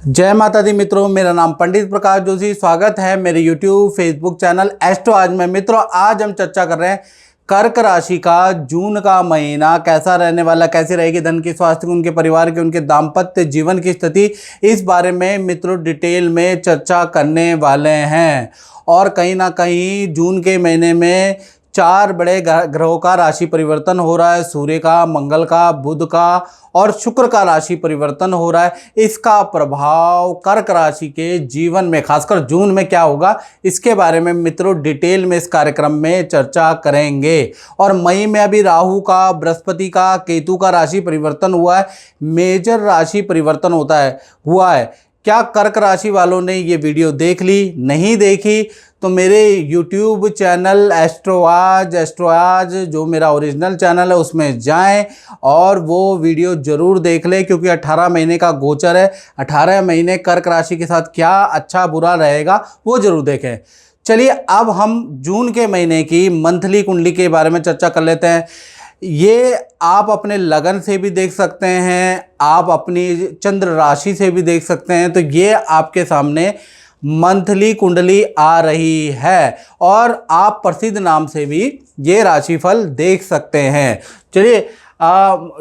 जय माता दी मित्रों, मेरा नाम पंडित प्रकाश जोशी। स्वागत है मेरे YouTube फेसबुक चैनल एस्ट्रो आज में। मित्रों, आज हम चर्चा कर रहे हैं कर्क राशि का जून का महीना कैसा रहने वाला, कैसी रहेगी धन की, स्वास्थ्य की, उनके परिवार की, उनके दाम्पत्य जीवन की स्थिति, इस बारे में मित्रों डिटेल में चर्चा करने वाले हैं। और कहीं ना कहीं जून के महीने में 4 बड़े ग्रहों का राशि परिवर्तन हो रहा है। सूर्य का, मंगल का, बुध का और शुक्र का राशि परिवर्तन हो रहा है। इसका प्रभाव कर्क राशि के जीवन में, खासकर जून में क्या होगा, इसके बारे में मित्रों डिटेल में इस कार्यक्रम में चर्चा करेंगे। और मई में अभी राहु का, बृहस्पति का, केतु का राशि परिवर्तन हुआ है। मेजर राशि परिवर्तन हुआ है। क्या कर्क राशि वालों ने ये वीडियो देख ली? नहीं देखी तो मेरे YouTube चैनल एस्ट्रो आज जो मेरा ओरिजिनल चैनल है उसमें जाएं और वो वीडियो ज़रूर देख लें, क्योंकि 18 महीने का गोचर है। 18 महीने कर्क राशि के साथ क्या अच्छा बुरा रहेगा वो ज़रूर देखें। चलिए अब हम जून के महीने की मंथली कुंडली के बारे में चर्चा कर लेते हैं। ये आप अपने लगन से भी देख सकते हैं, आप अपनी चंद्र राशि से भी देख सकते हैं। तो ये आपके सामने मंथली कुंडली आ रही है और आप प्रसिद्ध नाम से भी ये राशिफल देख सकते हैं। चलिए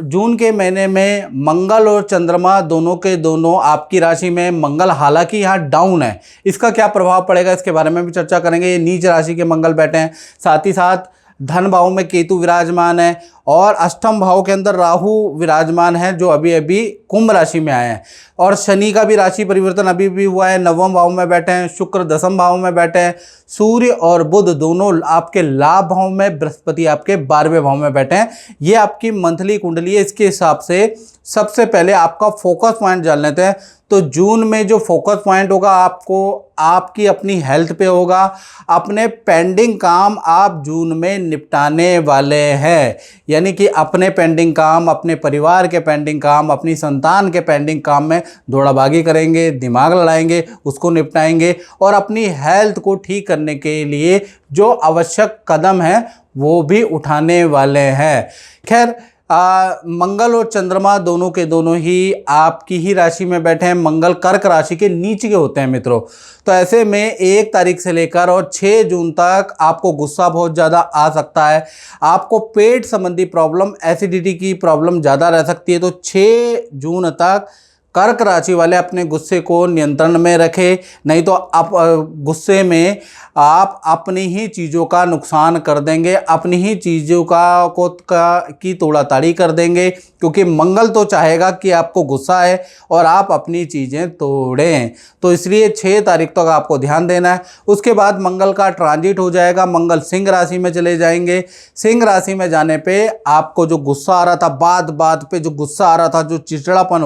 जून के महीने में मंगल और चंद्रमा दोनों के दोनों आपकी राशि में। मंगल हालांकि यहाँ डाउन है, इसका क्या प्रभाव पड़ेगा इसके बारे में भी चर्चा करेंगे। ये नीच राशि के मंगल बैठे हैं, साथ ही साथ धन भाव में केतु विराजमान है और अष्टम भाव के अंदर राहु विराजमान है जो अभी अभी कुंभ राशि में आए हैं। और शनि का भी राशि परिवर्तन अभी भी हुआ है, नवम भाव में बैठे हैं। शुक्र दसम भाव में बैठे हैं। सूर्य और बुध दोनों आपके लाभ भाव में, बृहस्पति आपके 12वें भाव में बैठे हैं। ये आपकी मंथली कुंडली है। इसके हिसाब से सबसे पहले आपका फोकस पॉइंट जान लेते हैं। तो जून में जो फोकस पॉइंट होगा आपको आपकी अपनी हेल्थ पे होगा। अपने पेंडिंग काम आप जून में निपटाने वाले हैं, यानी कि अपने पेंडिंग काम, अपने परिवार के पेंडिंग काम, अपनी संतान के पेंडिंग काम में दौड़ाभागी करेंगे, दिमाग लड़ाएंगे, उसको निपटाएंगे और अपनी हेल्थ को ठीक करने के लिए जो आवश्यक कदम है वो भी उठाने वाले हैं। खैर मंगल और चंद्रमा दोनों के दोनों ही आपकी ही राशि में बैठे हैं। मंगल कर्क राशि के नीचे के होते हैं मित्रों। तो ऐसे में 1 तारीख से लेकर और 6 जून तक आपको गुस्सा बहुत ज़्यादा आ सकता है। आपको पेट संबंधी प्रॉब्लम, एसिडिटी की प्रॉब्लम ज़्यादा रह सकती है। तो 6 जून तक कर्क राशि वाले अपने गुस्से को नियंत्रण में रखें, नहीं तो आप गुस्से में आप अपनी ही चीज़ों का नुकसान कर देंगे, अपनी ही चीज़ों की तोड़ाताड़ी कर देंगे। क्योंकि मंगल तो चाहेगा कि आपको गुस्सा है और आप अपनी चीज़ें तोड़ें। तो इसलिए 6 तारीख तक आपको ध्यान देना है। उसके बाद मंगल का ट्रांजिट हो जाएगा, मंगल सिंह राशि में चले जाएंगे। सिंह राशि में जाने पे आपको जो गुस्सा आ रहा था, बात पे जो गुस्सा आ रहा था, जो चिड़चिड़ापन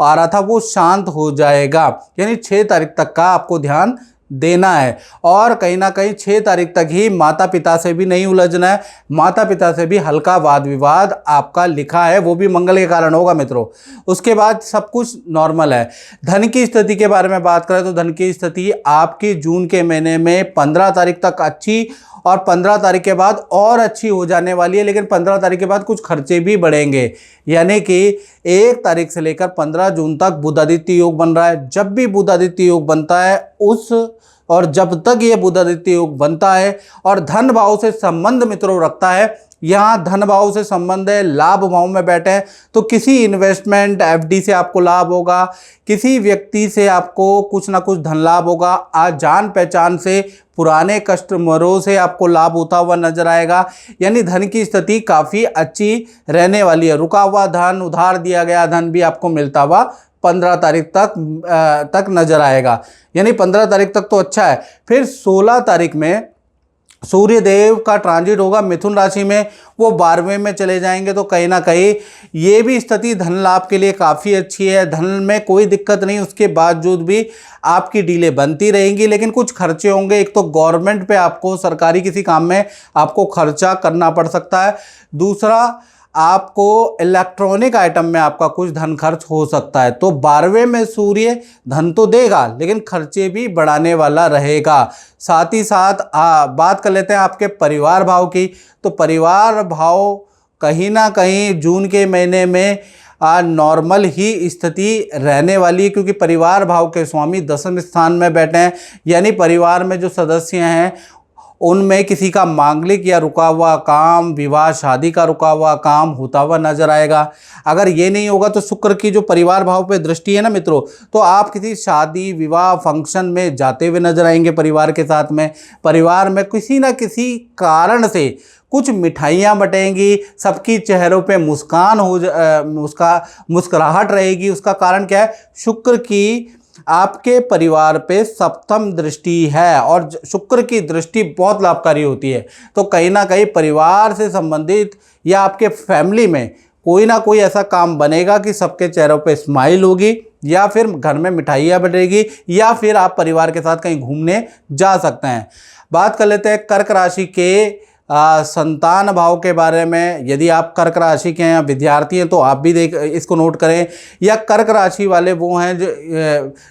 आ रहा था, वो शांत हो जाएगा। यानी 6 तारीख तक का आपको ध्यान देना है। और कहीं ना कहीं 6 तारीख तक ही माता पिता से भी नहीं उलझना है। माता पिता से भी हल्का वाद विवाद आपका लिखा है, वो भी मंगल के कारण होगा मित्रों। उसके बाद सब कुछ नॉर्मल है। धन की स्थिति के बारे में बात करें तो धन की स्थिति आपकी जून के महीने में 15 तारीख तक अच्छी और 15 तारीख के बाद और अच्छी हो जाने वाली है। लेकिन 15 तारीख के बाद कुछ खर्चे भी बढ़ेंगे, यानी कि 1 तारीख से लेकर 15 जून तक बुधादित्य योग बन रहा है। जब भी बुधादित्य योग बनता है जब तक ये बुधादित्य योग बनता है और धन भाव से संबंध मित्रों रखता है, यहाँ धन भाव से संबंध है, लाभ भाव में बैठे हैं, तो किसी इन्वेस्टमेंट एफडी से आपको लाभ होगा, किसी व्यक्ति से आपको कुछ ना कुछ धन लाभ होगा। आज जान पहचान से, पुराने कस्टमरों से आपको लाभ होता हुआ नजर आएगा। यानी धन की स्थिति काफ़ी अच्छी रहने वाली है। रुका हुआ धन, उधार दिया गया धन भी आपको मिलता हुआ 15 तारीख तक नजर आएगा। यानी 15 तारीख तक तो अच्छा है। फिर 16 तारीख में सूर्य देव का ट्रांजिट होगा मिथुन राशि में, वो 12वें में चले जाएंगे। तो कहीं ना कहीं ये भी स्थिति धन लाभ के लिए काफ़ी अच्छी है। धन में कोई दिक्कत नहीं, उसके बावजूद भी आपकी डीले बनती रहेंगी, लेकिन कुछ खर्चे होंगे। एक तो गवर्नमेंट पे आपको, सरकारी किसी काम में आपको खर्चा करना पड़ सकता है। दूसरा, आपको इलेक्ट्रॉनिक आइटम में आपका कुछ धन खर्च हो सकता है। तो 12वें में सूर्य धन तो देगा लेकिन खर्चे भी बढ़ाने वाला रहेगा। साथ ही साथ बात कर लेते हैं आपके परिवार भाव की। तो परिवार भाव कहीं ना कहीं जून के महीने में नॉर्मल ही स्थिति रहने वाली है, क्योंकि परिवार भाव के स्वामी 10वें स्थान में बैठे हैं। यानी परिवार में जो सदस्य हैं उनमें किसी का मांगलिक या रुका हुआ काम, विवाह शादी का रुका हुआ काम होता हुआ नजर आएगा। अगर ये नहीं होगा तो शुक्र की जो परिवार भाव पे दृष्टि है ना मित्रों, तो आप किसी शादी विवाह फंक्शन में जाते हुए नजर आएंगे परिवार के साथ में। परिवार में किसी ना किसी कारण से कुछ मिठाइयाँ बटेंगी, सबकी चेहरों पे मुस्कान मुस्कुराहट रहेगी। उसका कारण क्या है? शुक्र की आपके परिवार पे सप्तम दृष्टि है, और शुक्र की दृष्टि बहुत लाभकारी होती है। तो कहीं ना कहीं परिवार से संबंधित या आपके फैमिली में कोई ना कोई ऐसा काम बनेगा कि सबके चेहरों पे स्माइल होगी, या फिर घर में मिठाइयाँ बनेगी, या फिर आप परिवार के साथ कहीं घूमने जा सकते हैं। बात कर लेते हैं कर्क राशि के संतान भाव के बारे में। यदि आप कर्क राशि के हैं, विद्यार्थी हैं, तो आप भी इसको नोट करें। या कर्क राशि वाले वो हैं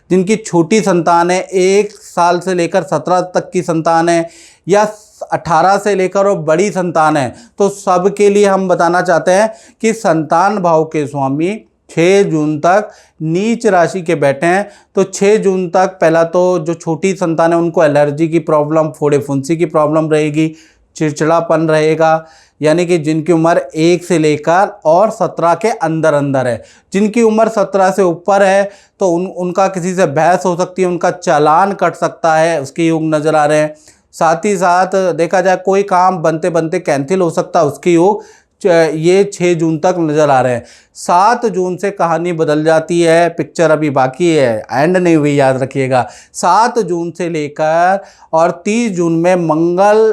जिनकी छोटी संतान है, 1 साल से लेकर 17 तक की संतान है, या 18 से लेकर और बड़ी संतान है, तो सबके लिए हम बताना चाहते हैं कि संतान भाव के स्वामी 6 जून तक नीच राशि के बैठे हैं। तो 6 जून तक पहला तो जो छोटी संतान है उनको एलर्जी की प्रॉब्लम, फोड़े फुंसी की प्रॉब्लम रहेगी, चिड़चिड़ापन रहेगा। यानी कि जिनकी उम्र 1 से लेकर और 17 के अंदर अंदर है। जिनकी उम्र 17 से ऊपर है तो उनका किसी से बहस हो सकती है, उनका चालान कट सकता है, उसके योग नज़र आ रहे हैं। साथ ही साथ देखा जाए कोई काम बनते बनते कैंसिल हो सकता है, उसके योग ये 6 जून तक नज़र आ रहे हैं। 7 जून से कहानी बदल जाती है, पिक्चर अभी बाकी है, एंड नहीं हुई, याद रखिएगा। 7 जून से लेकर और 30 जून में मंगल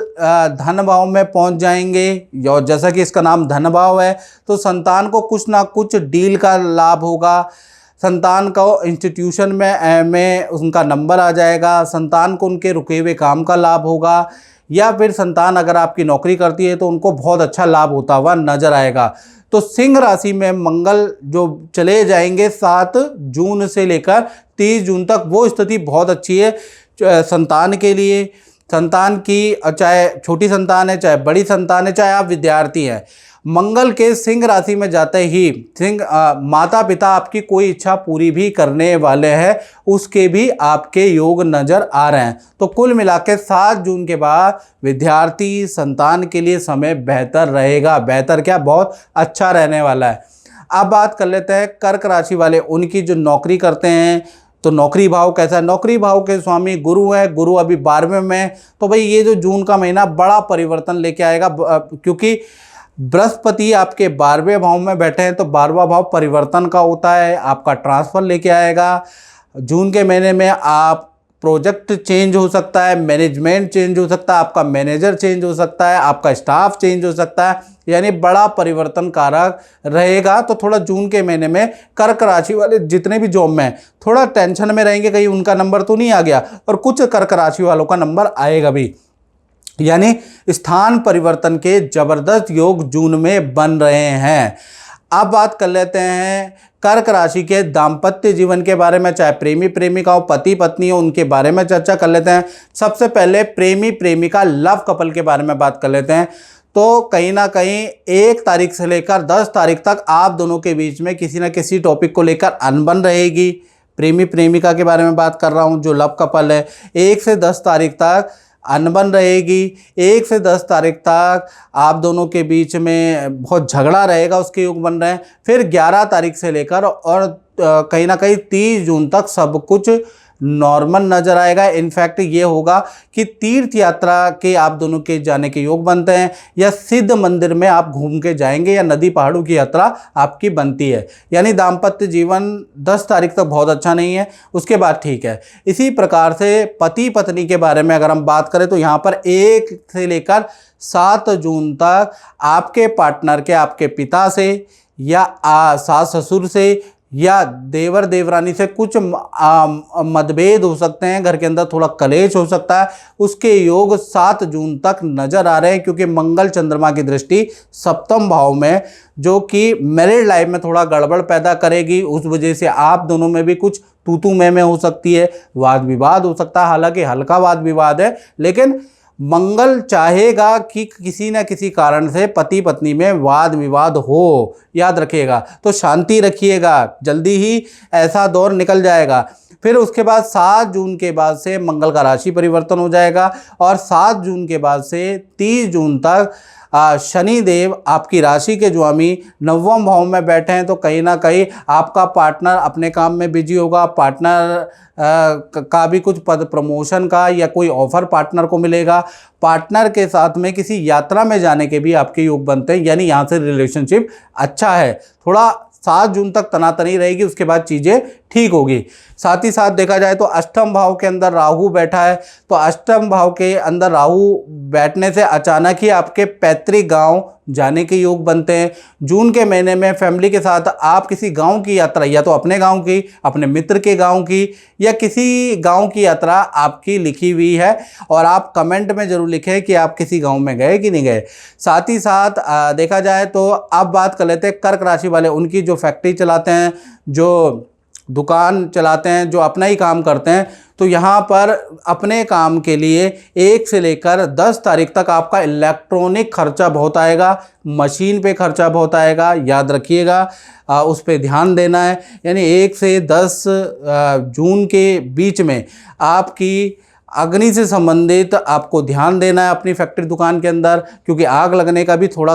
धन भाव में पहुंच जाएंगे, और जैसा कि इसका नाम धन भाव है तो संतान को कुछ ना कुछ डील का लाभ होगा। संतान को इंस्टीट्यूशन में उनका नंबर आ जाएगा, संतान को उनके रुके हुए काम का लाभ होगा, या फिर संतान अगर आपकी नौकरी करती है तो उनको बहुत अच्छा लाभ होता हुआ नजर आएगा। तो सिंह राशि में मंगल जो चले जाएंगे 7 जून से लेकर 30 जून तक, वो स्थिति बहुत अच्छी है संतान के लिए। संतान की, चाहे छोटी संतान है, चाहे बड़ी संतान है, चाहे आप विद्यार्थी हैं, मंगल के सिंह राशि में जाते ही माता पिता आपकी कोई इच्छा पूरी भी करने वाले हैं, उसके भी आपके योग नज़र आ रहे हैं। तो कुल मिला के 7 जून के बाद विद्यार्थी संतान के लिए समय बेहतर रहेगा। बेहतर क्या, बहुत अच्छा रहने वाला है। अब बात कर लेते हैं कर्क राशि वाले, उनकी जो नौकरी करते हैं, तो नौकरी भाव कैसा है? नौकरी भाव के स्वामी गुरु है, गुरु अभी 12वें में। तो भाई ये जो जून का महीना बड़ा परिवर्तन लेके आएगा, क्योंकि बृहस्पति आपके 12वें भाव में बैठे हैं, तो 12वां भाव परिवर्तन का होता है, आपका ट्रांसफर लेके आएगा। जून के महीने में आप प्रोजेक्ट चेंज हो सकता है, मैनेजमेंट चेंज हो सकता है, आपका मैनेजर चेंज हो सकता है, आपका स्टाफ चेंज हो सकता है, यानी बड़ा परिवर्तन कारक रहेगा। तो थोड़ा जून के महीने में कर्क राशि वाले जितने भी जॉब में हैं थोड़ा टेंशन में रहेंगे, कहीं उनका नंबर तो नहीं आ गया, और कुछ कर्क राशि वालों का नंबर आएगा भी। यानी स्थान परिवर्तन के जबरदस्त योग जून में बन रहे हैं। अब बात कर लेते हैं कर्क राशि के दाम्पत्य जीवन के बारे में, चाहे प्रेमी प्रेमिका हो, पति पत्नी हो, उनके बारे में चर्चा कर लेते हैं। सबसे पहले प्रेमी प्रेमिका लव कपल के बारे में बात कर लेते हैं। तो कहीं ना कहीं 1 तारीख से लेकर 10 तारीख तक आप दोनों के बीच में किसी न किसी टॉपिक को लेकर अनबन रहेगी। प्रेमी प्रेमिका के बारे में बात कर रहा हूँ, जो लव कपल है, 1 से 10 तारीख तक अनबन रहेगी। 1 से 10 तारीख तक आप दोनों के बीच में बहुत झगड़ा रहेगा, उसके योग बन रहे हैं। फिर 11 तारीख से लेकर और कहीं ना कहीं 30 जून तक सब कुछ नॉर्मल नज़र आएगा। इनफैक्ट ये होगा कि तीर्थ यात्रा के आप दोनों के जाने के योग बनते हैं, या सिद्ध मंदिर में आप घूम के जाएंगे, या नदी पहाड़ों की यात्रा आपकी बनती है। यानी दाम्पत्य जीवन 10 तारीख तक बहुत अच्छा नहीं है, उसके बाद ठीक है। इसी प्रकार से पति पत्नी के बारे में अगर हम बात करें तो यहाँ पर 1 से लेकर 7 जून तक आपके पार्टनर के, आपके पिता से या सास ससुर से या देवर देवरानी से कुछ मतभेद हो सकते हैं, घर के अंदर थोड़ा कलेश हो सकता है। उसके योग 7 जून तक नज़र आ रहे हैं, क्योंकि मंगल चंद्रमा की दृष्टि सप्तम भाव में, जो कि मैरिड लाइफ में थोड़ा गड़बड़ पैदा करेगी। उस वजह से आप दोनों में भी कुछ तू तू मैं हो सकती है, वाद विवाद हो सकता है। हालांकि हल्का वाद विवाद है, लेकिन मंगल चाहेगा कि किसी न किसी कारण से पति पत्नी में वाद विवाद हो, याद रखिएगा, तो शांति रखिएगा, जल्दी ही ऐसा दौर निकल जाएगा। फिर उसके बाद 7 जून के बाद से मंगल का राशि परिवर्तन हो जाएगा और 7 जून के बाद से 30 जून तक शनि देव आपकी राशि के स्वामी 9वें भाव में बैठे हैं, तो कहीं ना कहीं आपका पार्टनर अपने काम में बिजी होगा, पार्टनर का भी कुछ पद प्रमोशन का या कोई ऑफर पार्टनर को मिलेगा, पार्टनर के साथ में किसी यात्रा में जाने के भी आपके योग बनते हैं, यानी यहाँ से रिलेशनशिप अच्छा है। थोड़ा 7 जून तक तनातनी रहेगी, उसके बाद चीज़ें ठीक होगी। साथ ही साथ देखा जाए तो अष्टम भाव के अंदर राहु बैठा है, तो अष्टम भाव के अंदर राहु बैठने से अचानक ही आपके पैतृक गांव जाने के योग बनते हैं। जून के महीने में फैमिली के साथ आप किसी गांव की यात्रा, या तो अपने गांव की, अपने मित्र के गांव की, या किसी गांव की यात्रा आपकी लिखी हुई है, और आप कमेंट में ज़रूर लिखें कि आप किसी गांव में गए कि नहीं गए। साथ ही साथ देखा जाए तो अब बात कर लेते हैं कर्क राशि वाले, उनकी जो फैक्ट्री चलाते हैं, जो दुकान चलाते हैं, जो अपना ही काम करते हैं, तो यहाँ पर अपने काम के लिए 1 से लेकर 10 तारीख तक आपका इलेक्ट्रॉनिक खर्चा बहुत आएगा, मशीन पे खर्चा बहुत आएगा, याद रखिएगा, उस पर ध्यान देना है। यानी 1 से 10 जून के बीच में आपकी अग्नि से संबंधित आपको ध्यान देना है अपनी फैक्ट्री दुकान के अंदर, क्योंकि आग लगने का भी थोड़ा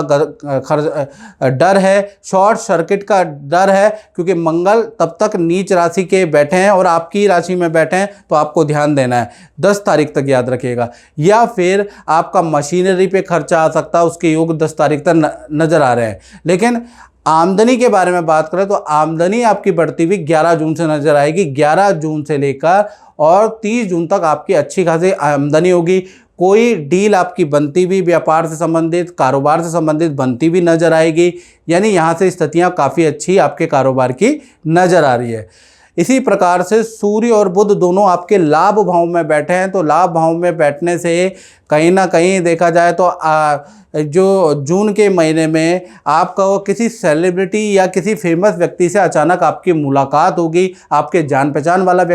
डर है, शॉर्ट सर्किट का डर है, क्योंकि मंगल तब तक नीच राशि के बैठे हैं और आपकी राशि में बैठे हैं, तो आपको ध्यान देना है 10 तारीख तक, याद रखिएगा। या फिर आपका मशीनरी पे खर्चा आ सकता है, उसके योग 10 तारीख तक नज़र आ रहे हैं। लेकिन आमदनी के बारे में बात करें तो आमदनी आपकी बढ़ती हुई 11 जून से नजर आएगी। 11 जून से लेकर और 30 जून तक आपकी अच्छी खासी आमदनी होगी। कोई डील आपकी बनती हुई व्यापार से संबंधित, कारोबार से संबंधित बनती हुई नजर आएगी, यानी यहाँ से स्थितियाँ काफ़ी अच्छी आपके कारोबार की नजर आ रही है। इसी प्रकार से सूर्य और बुध दोनों आपके लाभ भाव में बैठे हैं, तो लाभ भाव में बैठने से कहीं ना कहीं देखा जाए तो जो जून के महीने में आपका वो किसी सेलिब्रिटी या किसी फेमस व्यक्ति से अचानक आपकी मुलाकात होगी, आपके जान पहचान वाला व्यक्ति